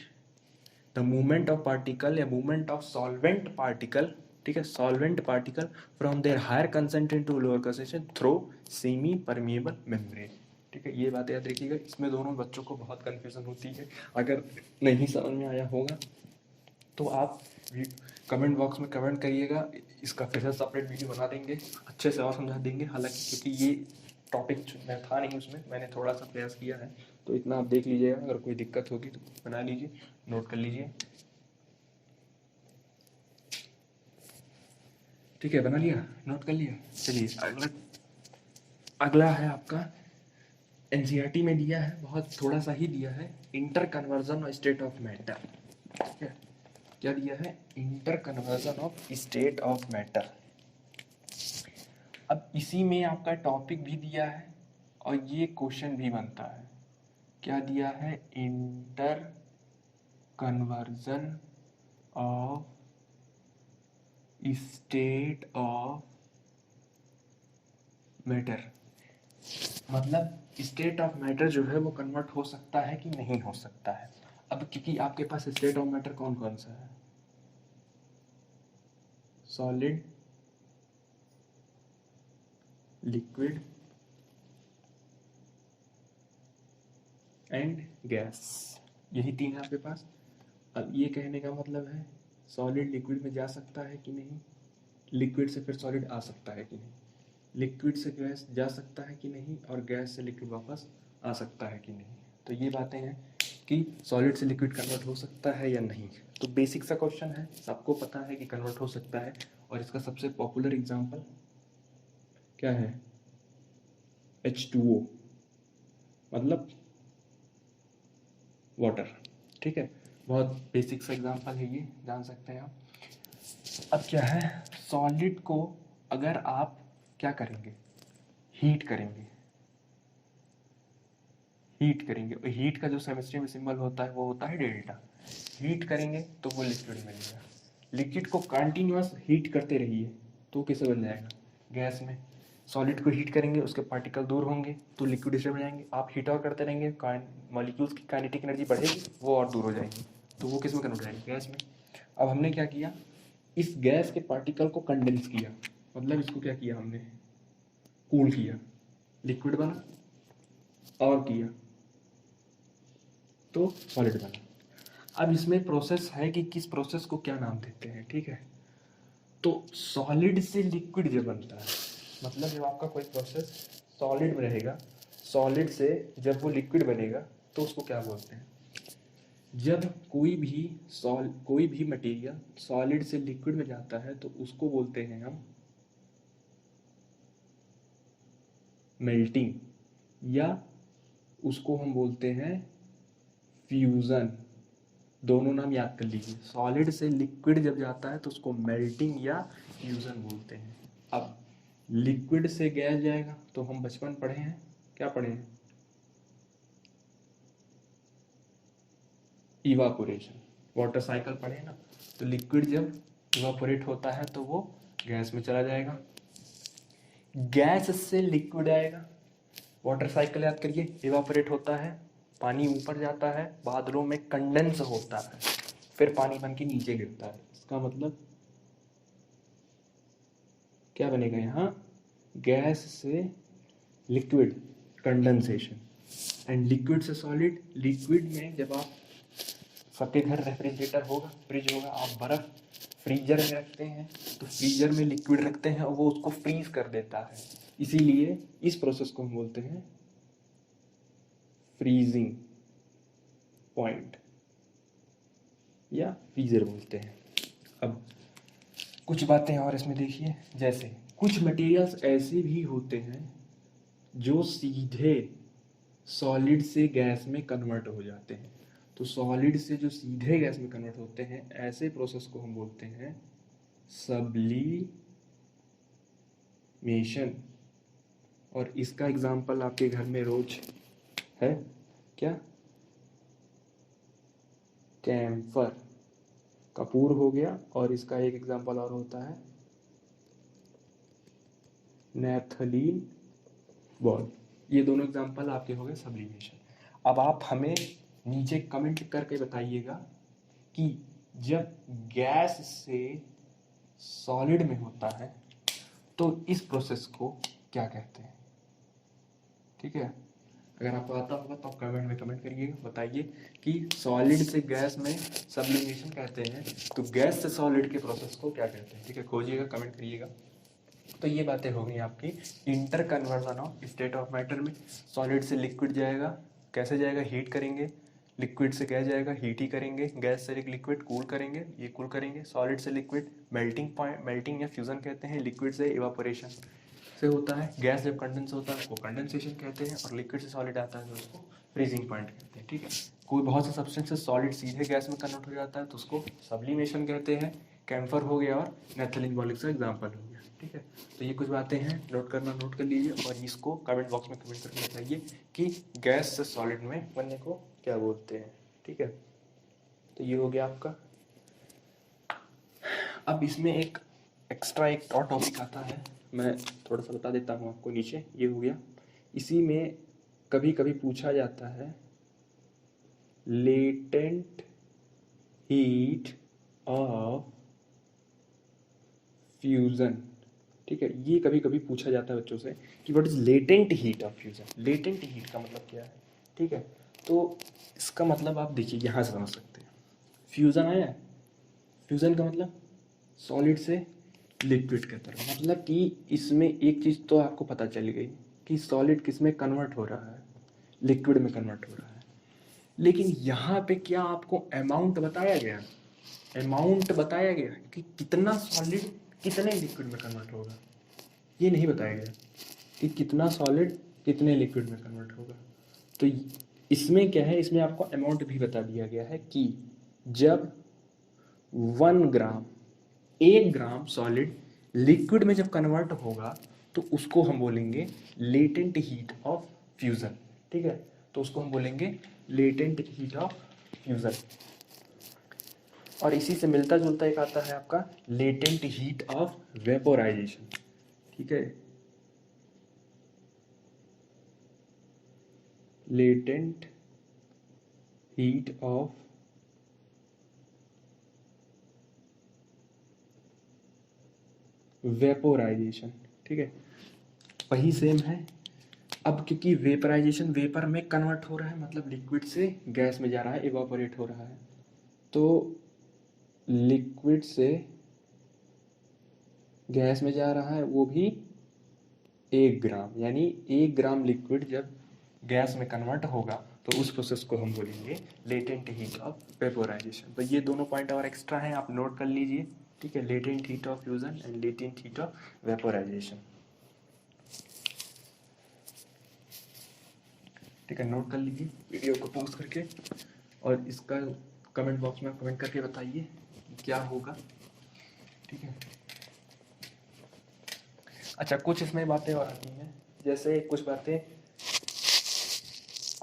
A: the movement of particle या मूवमेंट ऑफ सॉल्वेंट पार्टिकल, ठीक है, solvent particle from their higher concentration to lower concentration through semi permeable membrane. ठीक है, ये बात याद रखिएगा, इसमें दोनों बच्चों को बहुत कन्फ्यूजन होती है। अगर नहीं समझ में आया होगा तो आप कमेंट बॉक्स में कमेंट करिएगा, इसका फिर से सेपरेट वीडियो बना देंगे, अच्छे से और समझा देंगे। हालांकि क्योंकि ये टॉपिक मैं था नहीं उसमें, मैंने थोड़ा सा प्रयास किया है, तो इतना आप देख लीजिएगा, अगर कोई दिक्कत होगी तो बना लीजिए, नोट कर लीजिए। ठीक है, बना लिया, नोट कर लिया। चलिए अगला, अगला है आपका एनसीईआरटी में दिया है, बहुत थोड़ा सा ही दिया है, inter conversion of state of matter. ठीक है, क्या दिया है, inter conversion of state of matter. अब इसी में आपका टॉपिक भी दिया है और ये क्वेश्चन भी बनता है। क्या दिया है, inter conversion of state of matter, मतलब स्टेट ऑफ मैटर जो है वो कन्वर्ट हो सकता है कि नहीं हो सकता है। अब क्योंकि आपके पास स्टेट ऑफ मैटर कौन कौन सा है, सॉलिड, लिक्विड एंड गैस, यही तीन है आपके पास। अब ये कहने का मतलब है सॉलिड लिक्विड में जा सकता है कि नहीं, लिक्विड से फिर सॉलिड आ सकता है कि नहीं, लिक्विड से गैस जा सकता है कि नहीं, और गैस से लिक्विड वापस आ सकता है कि नहीं। तो ये बातें हैं कि सॉलिड से लिक्विड कन्वर्ट हो सकता है या नहीं। तो बेसिक सा क्वेश्चन है, सबको पता है कि कन्वर्ट हो सकता है, और इसका सबसे पॉपुलर एग्जांपल क्या है, H2O, मतलब वाटर। ठीक है, बहुत बेसिक सा एग्जांपल है ये, जान सकते हैं आप। अब क्या है, सॉलिड को अगर आप क्या करेंगे, हीट करेंगे, हीट करेंगे, और हीट का जो केमिस्ट्री में सिंबल होता है वो होता है डेल्टा। हीट करेंगे तो वो लिक्विड बनेगा, लिक्विड को कंटिन्यूअस हीट करते रहिए तो कैसे बन जाएगा, गैस में। सॉलिड को हीट करेंगे, उसके पार्टिकल दूर होंगे तो लिक्विड से बन जाएंगे, आप हीट और करते रहेंगे, मॉलिक्यूल्स की काइनेटिक एनर्जी बढ़ेगी, वो और दूर हो जाएगी, तो वो किस में कन्वर्ट हो जाएगी, गैस में। अब हमने क्या किया, इस गैस के पार्टिकल को कंडेंस किया, मतलब इसको क्या किया हमने, कूल किया, लिक्विड बना, और किया तो सॉलिड बना। अब इसमें प्रोसेस है कि किस प्रोसेस को क्या नाम देते हैं। ठीक है, तो सॉलिड से लिक्विड जब बनता है, मतलब जब आपका कोई प्रोसेस सॉलिड में रहेगा, सॉलिड से जब वो लिक्विड बनेगा तो उसको क्या बोलते हैं, जब कोई भी मटेरियल सॉलिड से लिक्विड में जाता है तो उसको बोलते हैं हम मेल्टिंग, या उसको हम बोलते हैं फ्यूजन। दोनों नाम याद कर लीजिए, सॉलिड से लिक्विड जब जाता है तो उसको मेल्टिंग या फ्यूजन बोलते हैं। अब लिक्विड से गैस जाएगा तो हम बचपन पढ़े हैं, क्या पढ़े हैं? इवापोरेशन, वाटर साइकिल पढ़े ना। तो लिक्विड जब इवापोरेट होता है तो वो गैस में चला जाएगा, गैस से लिक्विड आएगा, वाटर साइकिल याद करिए, इवापोरेट होता है, पानी ऊपर जाता है, बादलों में कंडेंस होता है, फिर पानी बन के नीचे गिरता है। इसका मतलब क्या बनेगा यहाँ? गैस से लिक्विड, कंडेंसेशन। एंड लिक्विड से सॉलिड, लिक्विड में जब आप, सबके घर रेफ्रिजरेटर होगा, फ्रिज होगा, आप बर्फ फ्रीजर में रखते हैं तो फ्रीजर में लिक्विड रखते हैं और वो उसको फ्रीज कर देता है, इसीलिए इस प्रोसेस को हम बोलते हैं फ्रीजिंग पॉइंट या फ्रीजर बोलते हैं। अब कुछ बातें और इसमें देखिए, जैसे कुछ मटेरियल्स ऐसे भी होते हैं जो सीधे सॉलिड से गैस में कन्वर्ट हो जाते हैं। तो सॉलिड से जो सीधे गैस में कन्वर्ट होते हैं, ऐसे प्रोसेस को हम बोलते हैं सब्लिमेशन। और इसका एग्जांपल आपके घर में रोज है क्या? कैम्फर, कपूर हो गया, और इसका एक एग्जांपल और होता है नैप्थलीन बॉल। ये दोनों एग्जांपल आपके हो गए सब्लिमेशन। अब आप हमें नीचे कमेंट करके बताइएगा कि जब गैस से सॉलिड में होता है तो इस प्रोसेस को क्या कहते हैं? ठीक है, अगर आपको आता होगा तो आप कमेंट में कमेंट करिएगा, बताइए कि सॉलिड से गैस में सब्लिमेशन कहते हैं, तो गैस से सॉलिड के प्रोसेस को क्या कहते हैं? ठीक है, खोजिएगा, कमेंट करिएगा। तो ये बातें हो गई आपकी inter conversion of state of matter में। सॉलिड से लिक्विड जाएगा, कैसे जाएगा? हीट करेंगे। लिक्विड से गैस जाएगा, हीट ही करेंगे। गैस से लिक्विड कूल करेंगे, ये कूल करेंगे। सॉलिड से लिक्विड मेल्टिंग पॉइंट, मेल्टिंग या फ्यूजन कहते हैं। लिक्विड से इवापोरेशन से होता है। गैस जब कंडेंस होता है उसको कंडेंसेशन कहते हैं, और लिक्विड से सॉलिड आता है तो उसको फ्रीजिंग पॉइंट कहते हैं। ठीक है, कोई बहुत से सब्सटेंसेस सॉलिड सीधे गैस में कन्वर्ट हो जाता है तो उसको सब्लिमेशन कहते हैं। कैम्फर हो गया और नैप्थलीन बॉल का एग्जाम्पल हो गया। ठीक है, तो ये कुछ बातें हैं, नोट करना नोट कर लीजिए, और इसको कमेंट बॉक्स में कमेंट करके बताइए कि गैस से सॉलिड में बनने को क्या बोलते हैं। ठीक है, तो ये हो गया आपका। अब इसमें एक एक्स्ट्रा एक और टॉपिक आता है, मैं थोड़ा सा बता देता हूँ आपको। नीचे ये हो गया, इसी में कभी कभी पूछा जाता है लेटेंट हीट ऑफ फ्यूजन। ठीक है, ये कभी कभी पूछा जाता है बच्चों से कि what is latent heat of fusion. Latent heat का मतलब क्या है? ठीक है, तो इसका मतलब आप देखिए, यहाँ से समझ सकते हैं। फ्यूजन आया है, फ्यूजन का मतलब सॉलिड से लिक्विड की तरफ, मतलब कि इसमें एक चीज़ तो आपको पता चल गई कि सॉलिड किस में कन्वर्ट हो रहा है? लिक्विड में कन्वर्ट हो रहा है। लेकिन यहाँ पे क्या आपको अमाउंट बताया गया? अमाउंट बताया गया कि कितना सॉलिड कितने लिक्विड में कन्वर्ट होगा? ये नहीं बताया गया कि कितना सॉलिड कितने लिक्विड में कन्वर्ट होगा। तो इसमें क्या है, इसमें आपको अमाउंट भी बता दिया गया है कि जब 1 ग्राम सॉलिड लिक्विड में जब कन्वर्ट होगा तो उसको हम बोलेंगे लेटेंट हीट ऑफ फ्यूजन। ठीक है, तो उसको हम बोलेंगे लेटेंट हीट ऑफ फ्यूजन। और इसी से मिलता जुलता एक आता है आपका लेटेंट हीट ऑफ वेपोराइजेशन। ठीक है, लेटेंट हीट ऑफ वेपोराइजेशन। ठीक है, वही सेम है। अब क्योंकि वेपराइजेशन वेपर में कन्वर्ट हो रहा है, मतलब लिक्विड से गैस में जा रहा है, इवापोरेट हो रहा है, तो लिक्विड से गैस में जा रहा है, वो भी 1 ग्राम, यानी 1 ग्राम लिक्विड जब गैस में कन्वर्ट होगा तो उस प्रोसेस को हम बोलेंगे लेटेंट हीट ऑफ वेपोराइजेशन। तो ये दोनों पॉइंट और एक्स्ट्रा हैं, आप नोट कर लीजिए, ठीक है, latent heat of fusion and latent heat of vaporisation, ठीक है, नोट कर लीजिए वीडियो को पॉज करके, और इसका कमेंट बॉक्स में कमेंट करके बताइए क्या होगा, ठीक है। अच्छा, कुछ इसमें बातें और आती हैं, जैसे कुछ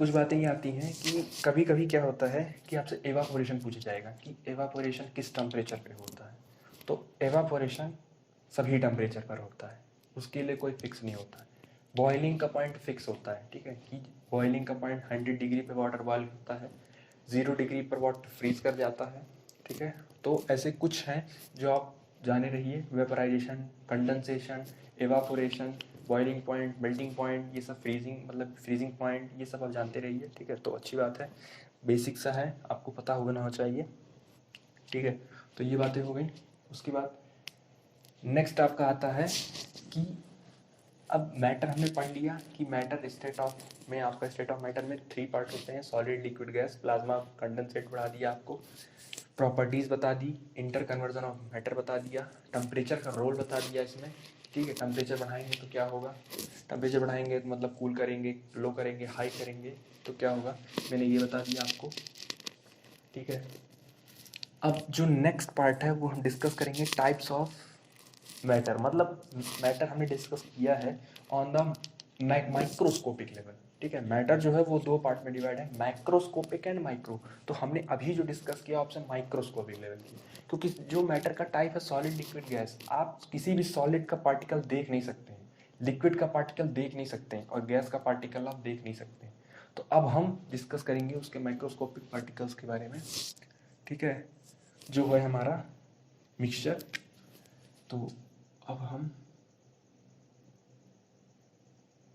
A: बातें ये आती हैं कि कभी कभी क्या होता है कि आपसे एवापोरेशन पूछा जाएगा कि एवापोरेशन किस टेम्परेचर पे होता है। तो एवापोरेशन सभी टेम्परेचर पर होता है, उसके लिए कोई फिक्स नहीं होता है। बॉइलिंग का पॉइंट फिक्स होता है, ठीक है, कि बॉइलिंग का पॉइंट 100 डिग्री पे वाटर बॉयल होता है, 0 डिग्री पर वाटर फ्रीज कर जाता है, ठीक है। तो ऐसे कुछ हैं जो आप जाने रहिए, vaporisation, condensation, evaporation, boiling point, melting point, ये सब फ्रीजिंग मतलब फ्रीजिंग पॉइंट, ये सब आप जानते रहिए, ठीक है। तो अच्छी बात है, बेसिक सा है, आपको पता होना चाहिए, ठीक है। तो ये बातें हो गई। उसके बाद नेक्स्ट आपका आता है कि अब मैटर हमने पढ़ लिया कि मैटर स्टेट ऑफ में, आपका स्टेट ऑफ मैटर में 3 पार्ट होते हैं, solid, liquid, gas, plasma, condensate बढ़ा दिया आपको, प्रॉपर्टीज़ बता दी, इंटर कन्वर्जन ऑफ मैटर बता दिया, टेम्परेचर का रोल बता दिया इसमें, ठीक है। टेम्परेचर बढ़ाएंगे तो क्या होगा, टेम्परेचर बढ़ाएंगे तो मतलब कूल करेंगे, लो करेंगे, हाई करेंगे तो क्या होगा, मैंने ये बता दिया आपको, ठीक है। अब जो नेक्स्ट पार्ट है वो हम डिस्कस करेंगे टाइप्स ऑफ मैटर, मतलब मैटर हमने डिस्कस किया है ऑन द माइक्रोस्कोपिक लेवल, ठीक है। मैटर जो है वो 2 पार्ट में डिवाइड है, माइक्रोस्कोपिक एंड माइक्रो। तो हमने अभी जो डिस्कस किया ऑप्शन माइक्रोस्कोपिक लेवल की, क्योंकि जो मैटर का टाइप है सॉलिड, लिक्विड, गैस, आप किसी भी सॉलिड का पार्टिकल देख नहीं सकते हैं, लिक्विड का पार्टिकल देख नहीं सकते हैं, और गैस का पार्टिकल आप देख नहीं सकते हैं। तो अब हम डिस्कस करेंगे उसके माइक्रोस्कोपिक पार्टिकल्स के बारे में, ठीक है, जो है हमारा मिक्सचर। तो अब हम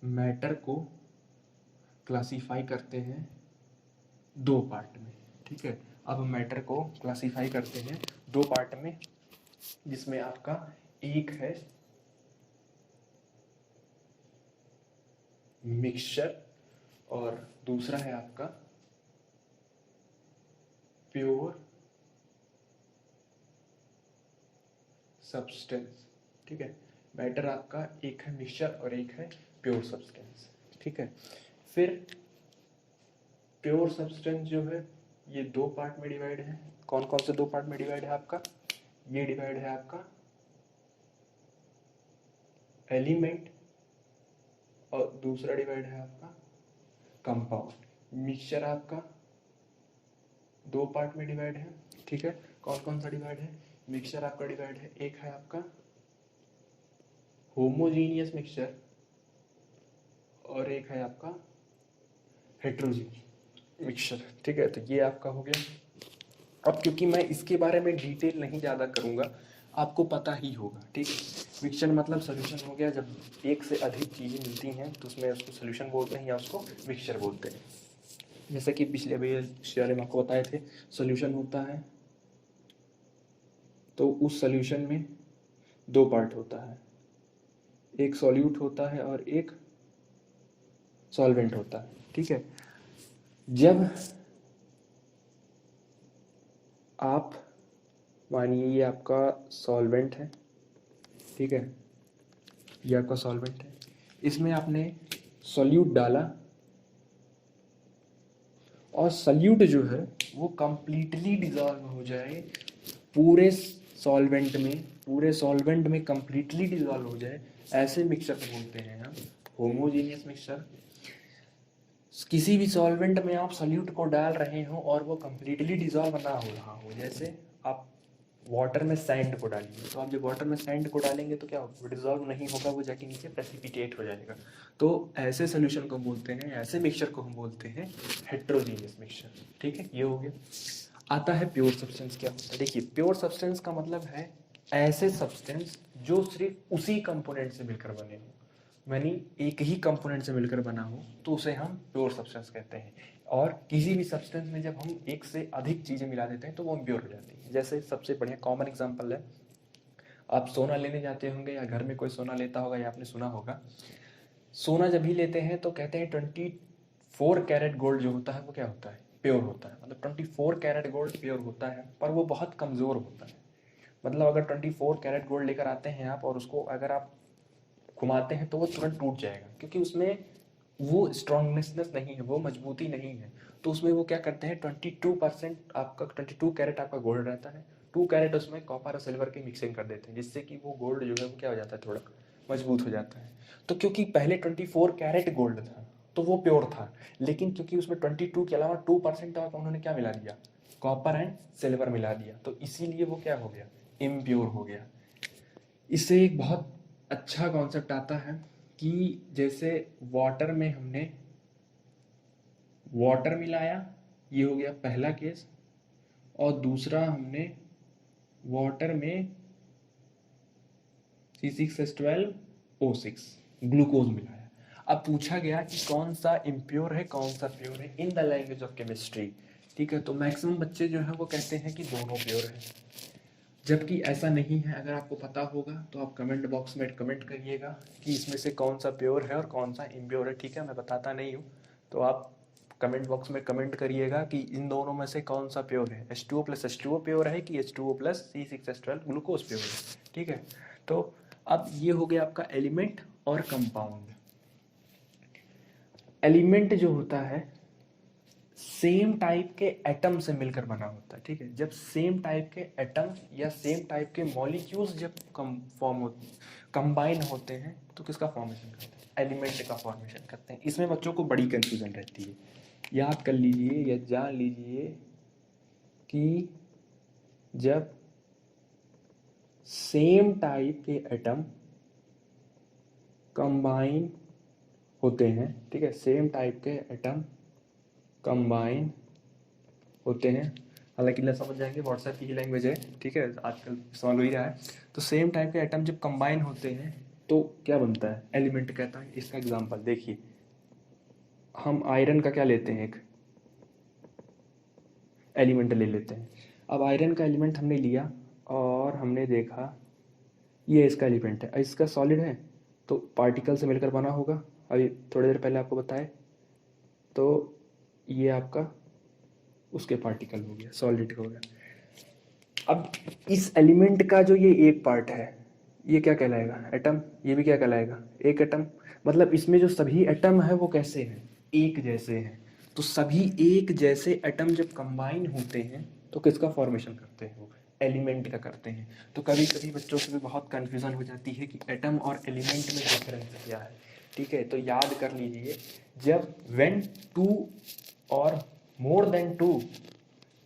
A: मैटर को क्लासीफाई करते हैं 2 पार्ट में, ठीक है। अब मैटर को क्लासीफाई करते हैं 2 पार्ट में, जिसमें आपका एक है मिक्सचर और दूसरा है आपका प्योर सब्सटेंस, ठीक है। मैटर आपका एक है मिक्सचर और एक है प्योर सब्सटेंस, ठीक है। फिर प्योर सब्सटेंस जो है ये 2 पार्ट में डिवाइड है। कौन कौन से 2 पार्ट में डिवाइड है आपका, ये डिवाइड है आपका एलिमेंट और दूसरा डिवाइड है आपका कंपाउंड। मिक्सचर आपका 2 पार्ट में डिवाइड है, ठीक है। कौन कौन सा डिवाइड है, मिक्सचर आपका डिवाइड है, एक है आपका होमोजीनियस मिक्सचर और एक है आपका हेट्रोजीनियस मिक्सचर, ठीक है। तो ये आपका हो गया। अब क्योंकि मैं इसके बारे में डिटेल नहीं ज़्यादा करूँगा, आपको पता ही होगा, ठीक है। मिक्सचर मतलब सोल्यूशन हो गया, जब एक से अधिक चीज़ें मिलती हैं तो उसमें उसको सोल्यूशन बोलते हैं या उसको मिक्सचर बोलते हैं। जैसे कि पिछले वाले में आपको बताए थे, सोल्यूशन होता है तो उस सोल्यूशन में 2 पार्ट होता है, एक सॉल्यूट होता है और एक सॉल्वेंट होता है, ठीक है। जब आप मानिए ये आपका सॉल्वेंट है, ठीक है, ये आपका सॉल्वेंट है, इसमें आपने सॉल्यूट डाला और सॉल्यूट जो है वो कंप्लीटली डिजॉल्व हो जाए पूरे सॉल्वेंट में कंप्लीटली डिजॉल्व हो जाए, ऐसे मिक्सचर को बोलते हैं हम होमोजेनियस मिक्सचर। किसी भी सॉल्वेंट में आप सॉल्यूट को डाल रहे हो और वो कंप्लीटली डिजॉल्व ना हो रहा हो, जैसे आप वाटर में सैंड को डालिए, तो आप जब वाटर में सैंड को डालेंगे तो क्या होगा, डिजॉल्व नहीं होगा, वो जाके नीचे प्रेसिपिटेट हो जाएगा। तो ऐसे सोल्यूशन को बोलते हैं, ऐसे मिक्सचर को हम बोलते हैं हेट्रोजीनियस मिक्सचर, ठीक है। ये हो गया। आता है प्योर सब्सटेंस। क्या होता है, देखिए प्योर सब्सटेंस का मतलब है ऐसे सब्सटेंस जो सिर्फ उसी कंपोनेंट से मिलकर बने हो, यानी एक ही कंपोनेंट से मिलकर बना हो तो उसे हम प्योर सब्सटेंस कहते हैं। और किसी भी सब्सटेंस में जब हम एक से अधिक चीज़ें मिला देते हैं तो वो इम्प्योर हो जाती है। जैसे सबसे बढ़िया कॉमन एग्जांपल है, आप सोना लेने जाते होंगे या घर में कोई सोना लेता होगा या आपने सुना होगा, सोना जब भी लेते हैं तो कहते हैं 24 कैरेट गोल्ड जो होता है वो क्या होता है, प्योर होता है। मतलब 24 कैरेट गोल्ड प्योर होता है, पर वो बहुत कमज़ोर होता है। मतलब अगर 24 कैरेट गोल्ड लेकर आते हैं आप और उसको अगर आप घुमाते हैं तो वो तुरंत टूट जाएगा, क्योंकि उसमें वो स्ट्रॉन्गनेस नहीं है, वो मजबूती नहीं है। तो उसमें वो क्या करते हैं, 22% आपका 22 कैरेट आपका गोल्ड रहता है, 2 कैरेट उसमें कॉपर और सिल्वर की मिक्सिंग कर देते हैं, जिससे कि वो गोल्ड जो है वो क्या हो जाता है, थोड़ा मजबूत हो जाता है। तो क्योंकि पहले 24 कैरेट गोल्ड था तो वो प्योर था, लेकिन क्योंकि उसमें 22 के अलावा 2% और उन्होंने क्या मिला दिया, कॉपर एंड सिल्वर मिला दिया, तो इसीलिए वो क्या हो गया, इम्प्योर हो गया। इससे एक बहुत अच्छा कॉन्सेप्ट आता है कि जैसे वाटर में हमने वाटर मिलाया, ये हो गया पहला केस, और दूसरा हमने वाटर में C6H12O6 ग्लूकोज मिलाया। अब पूछा गया कि कौन सा इम्प्योर है कौन सा प्योर है in the language of chemistry. ठीक है, तो मैक्सिमम बच्चे जो है वो कहते हैं कि दोनों प्योर है, जबकि ऐसा नहीं है। अगर आपको पता होगा तो आप कमेंट बॉक्स में कमेंट करिएगा कि इसमें से कौन सा प्योर है और कौन सा इम्प्योर है। ठीक है, मैं बताता नहीं हूँ, तो आप कमेंट बॉक्स में कमेंट करिएगा कि इन दोनों में से कौन सा प्योर है, H2O प्लस H2O प्योर है कि H2O plus C6H12 glucose pure है। ठीक है, तो अब ये हो गया आपका एलिमेंट और कंपाउंड। एलिमेंट जो होता है सेम टाइप के एटम से मिलकर बना होता है। ठीक है, जब सेम टाइप के एटम या सेम टाइप के मॉलिक्यूल्स जब कंबाइन होते हैं तो किसका फॉर्मेशन करते हैं, एलिमेंट का फॉर्मेशन करते हैं। इसमें बच्चों को बड़ी कंफ्यूजन रहती है, याद कर लीजिए या जान लीजिए कि जब सेम टाइप के एटम कंबाइन होते हैं, ठीक है, सेम टाइप के एटम कंबाइन होते हैं, हालांकि ना समझ जाएंगे, व्हाट्सएप की ही लैंग्वेज है। ठीक है, आजकल इस्तेमाल हो ही रहा है। तो सेम टाइप के एटम जब कंबाइन होते हैं तो क्या बनता है, एलिमेंट कहता है। इसका एग्जांपल देखिए, हम आयरन का क्या लेते हैं, एक एलिमेंट ले लेते हैं। अब आयरन का एलिमेंट हमने लिया और हमने देखा ये इसका एलिमेंट है, इसका सॉलिड है तो पार्टिकल से मिलकर बना होगा, अभी थोड़ी देर पहले आपको बताए। तो ये आपका उसके पार्टिकल हो गया, सॉलिड हो गया। अब इस एलिमेंट का जो ये एक पार्ट है ये क्या कहलाएगा, एटम। ये भी क्या कहलाएगा, एक एटम। मतलब इसमें जो सभी एटम है वो कैसे हैं, एक जैसे हैं। तो सभी एक जैसे एटम जब कंबाइन होते हैं तो किसका फॉर्मेशन करते हैं, वो एलिमेंट का करते हैं। तो कभी कभी बच्चों को भी बहुत कन्फ्यूजन हो जाती है कि एटम और एलिमेंट में डिफरेंस क्या है। ठीक है, तो याद कर लीजिए, जब व्हेन टू और more than two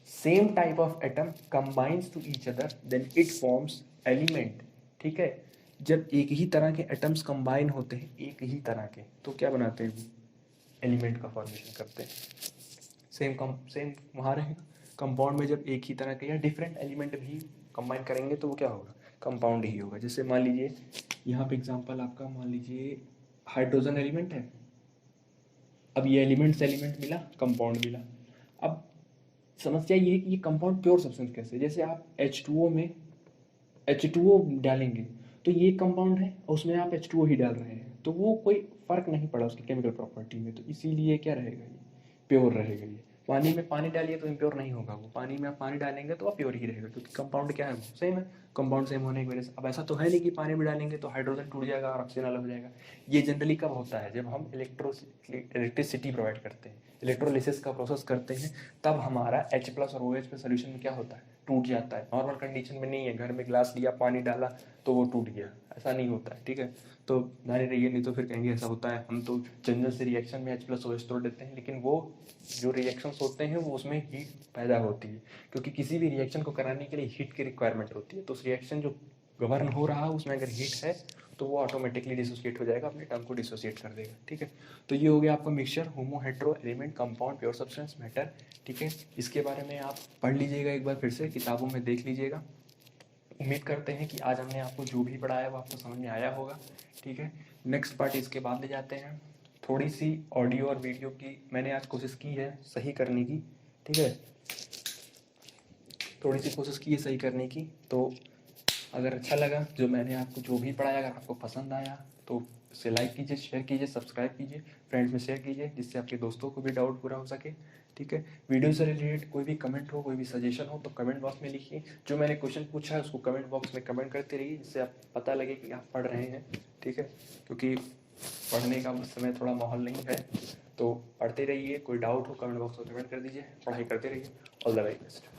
A: same type of atom combines to each other then it forms element। ठीक है, जब एक ही तरह के एटम्स कंबाइन होते हैं एक ही तरह के तो क्या बनाते हैं, एलिमेंट का फॉर्मेशन करते हैं। सेम वहाँ रहेगा। कंपाउंड में जब एक ही तरह के या डिफरेंट एलिमेंट भी कंबाइन करेंगे तो वो क्या होगा, कंपाउंड ही होगा। जैसे मान लीजिए यहाँ पे एग्जांपल आपका, मान लीजिए हाइड्रोजन एलिमेंट है। अब ये एलिमेंट से एलिमेंट मिला, कंपाउंड मिला। अब समस्या ये है कि ये कंपाउंड प्योर सब्सटेंस कैसे, जैसे आप H2O में H2O डालेंगे तो ये कंपाउंड है और उसमें आप H2O ही डाल रहे हैं तो वो कोई फर्क नहीं पड़ा उसकी केमिकल प्रॉपर्टी में, तो इसीलिए क्या रहेगा, ये प्योर रहेगा। ये पानी में पानी डालिए तो इम्प्योर नहीं होगा, वो पानी में आप पानी डालेंगे तो वो प्योर ही रहेगा, क्योंकि कंपाउंड क्या है, सेम है। कंपाउंड सेम होने की वजह से अब ऐसा तो है नहीं कि पानी में डालेंगे तो हाइड्रोजन टूट जाएगा और ऑक्सीजन अलग हो जाएगा। ये जनरली कब होता है, जब हम इलेक्ट्रिसिटी प्रोवाइड करते हैं, इलेक्ट्रोलिसिस का प्रोसेस करते हैं, तब हमारा H प्लस और OH पे सोल्यूशन में क्या होता है, टूट जाता है। नॉर्मल कंडीशन में नहीं है, घर में ग्लास लिया पानी डाला तो वो टूट गया, ऐसा नहीं होता है। ठीक है, तो ध्यान रहिए, नहीं तो फिर कहेंगे ऐसा होता है। हम तो जनरल से रिएक्शन में H प्लस OH तोड़ देते हैं, लेकिन वो जो रिएक्शंस होते हैं वो उसमें हीट पैदा होती है, क्योंकि किसी भी रिएक्शन को कराने के लिए हीट की रिक्वायरमेंट होती है। तो उस रिएक्शन जो गवर्न हो रहा है उसमें अगर हीट है तो वो ऑटोमेटिकली डिसोसिएट हो जाएगा, अपने टर्म को डिसोसिएट कर देगा। ठीक है, तो ये हो गया आपका mixture, homo, hetero, element, compound, pure substance, matter. ठीक है, इसके बारे में आप पढ़ लीजिएगा एक बार, फिर से किताबों में देख लीजिएगा। उम्मीद करते हैं कि आज हमने आपको जो भी पढ़ाया वो आपको समझ में आया होगा। ठीक है, नेक्स्ट पार्ट इसके बाद ले जाते हैं। थोड़ी सी ऑडियो और वीडियो की मैंने आज कोशिश की है सही करने की। ठीक है, थोड़ी सी कोशिश की है सही करने की, तो अगर अच्छा लगा जो मैंने आपको जो भी पढ़ाया, अगर आपको पसंद आया तो इसे लाइक कीजिए, शेयर कीजिए, सब्सक्राइब कीजिए, फ्रेंड्स में शेयर कीजिए, जिससे आपके दोस्तों को भी डाउट पूरा हो सके। ठीक है, वीडियो से रिलेटेड कोई भी कमेंट हो, कोई भी सजेशन हो तो कमेंट बॉक्स में लिखिए। जो मैंने क्वेश्चन पूछा है उसको कमेंट बॉक्स में कमेंट करते रहिए, जिससे आप पता लगे कि आप पढ़ रहे हैं। ठीक है, क्योंकि पढ़ने का उस समय थोड़ा माहौल नहीं है, तो पढ़ते रहिए। कोई डाउट हो कमेंट बॉक्स में कमेंट कर दीजिए, पढ़ाई करते रहिए। All the very best.